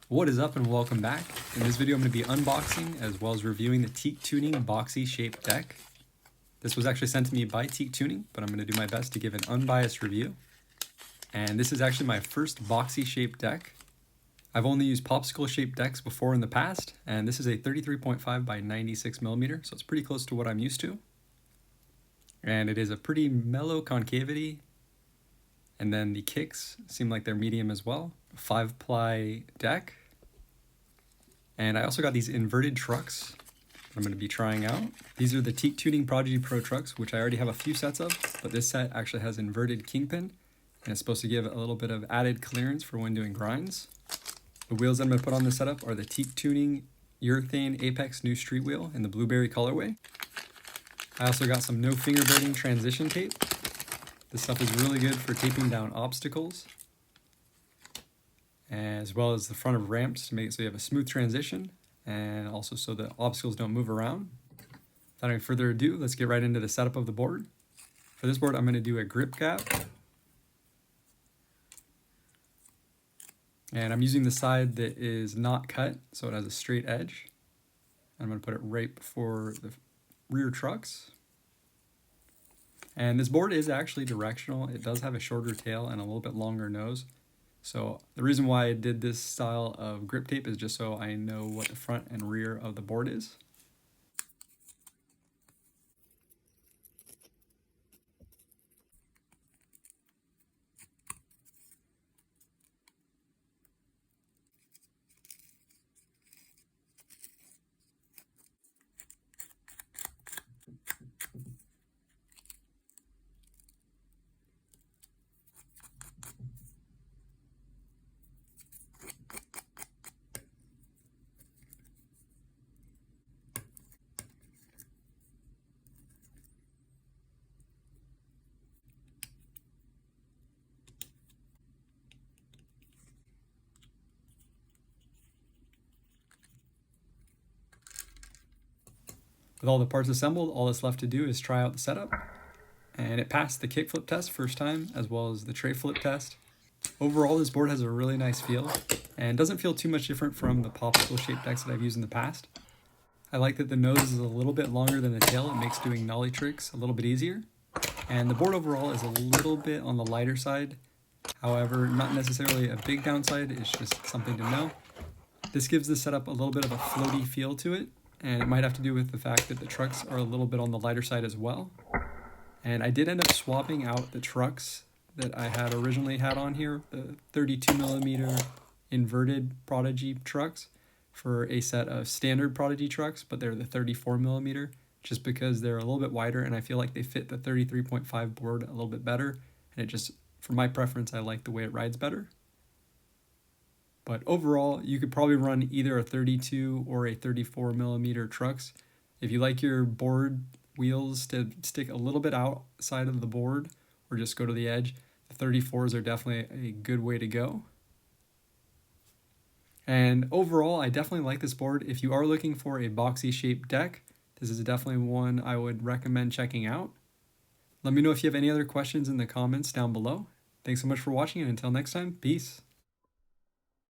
What is up and welcome back. In this video I'm going to be unboxing as well as reviewing the Teak Tuning Boxy shaped deck. This was actually sent to me by Teak Tuning, but I'm going to do my best to give an unbiased review. And this is actually my first Boxy shaped deck. I've only used popsicle shaped decks before in the past, and this is a 33.5 by 96 millimeter, so it's pretty close to what I'm used to. And it is a pretty mellow concavity, and then the kicks seem like they're medium as well. 5-ply deck. And I also got these inverted trucks I'm going to be trying out. These are the Teak Tuning Prodigy Pro trucks, which I already have a few sets of, but this set actually has inverted kingpin, and it's supposed to give a little bit of added clearance for when doing grinds. The wheels I'm going to put on this setup are the Teak Tuning Urethane Apex New Street Wheel in the blueberry colorway. I also got some no fingerboarding transition tape. This stuff is really good for taping down obstacles, as well as the front of ramps to make it so you have a smooth transition, and also so the obstacles don't move around. Without any further ado, let's get right into the setup of the board. For this board, I'm going to do a grip gap. And I'm using the side that is not cut, so it has a straight edge. I'm going to put it right before the rear trucks. And this board is actually directional. It does have a shorter tail and a little bit longer nose. So the reason why I did this style of grip tape is just so I know what the front and rear of the board is. With all the parts assembled, all that's left to do is try out the setup. And it passed the kickflip test first time, as well as the tray flip test. Overall, this board has a really nice feel, and doesn't feel too much different from the popsicle shaped decks that I've used in the past. I like that the nose is a little bit longer than the tail. It makes doing nollie tricks a little bit easier. And the board overall is a little bit on the lighter side. However, not necessarily a big downside, it's just something to know. This gives the setup a little bit of a floaty feel to it, and it might have to do with the fact that the trucks are a little bit on the lighter side as well. And I did end up swapping out the trucks that I had originally had on here, the 32mm inverted Prodigy trucks, for a set of standard Prodigy trucks, but they're the 34mm, just because they're a little bit wider and I feel like they fit the 33.5 board a little bit better, and it just, for my preference, I like the way it rides better. But overall, you could probably run either a 32 or a 34mm trucks. If you like your board wheels to stick a little bit outside of the board or just go to the edge, the 34s are definitely a good way to go. And overall, I definitely like this board. If you are looking for a boxy shaped deck, this is definitely one I would recommend checking out. Let me know if you have any other questions in the comments down below. Thanks so much for watching, and until next time, peace.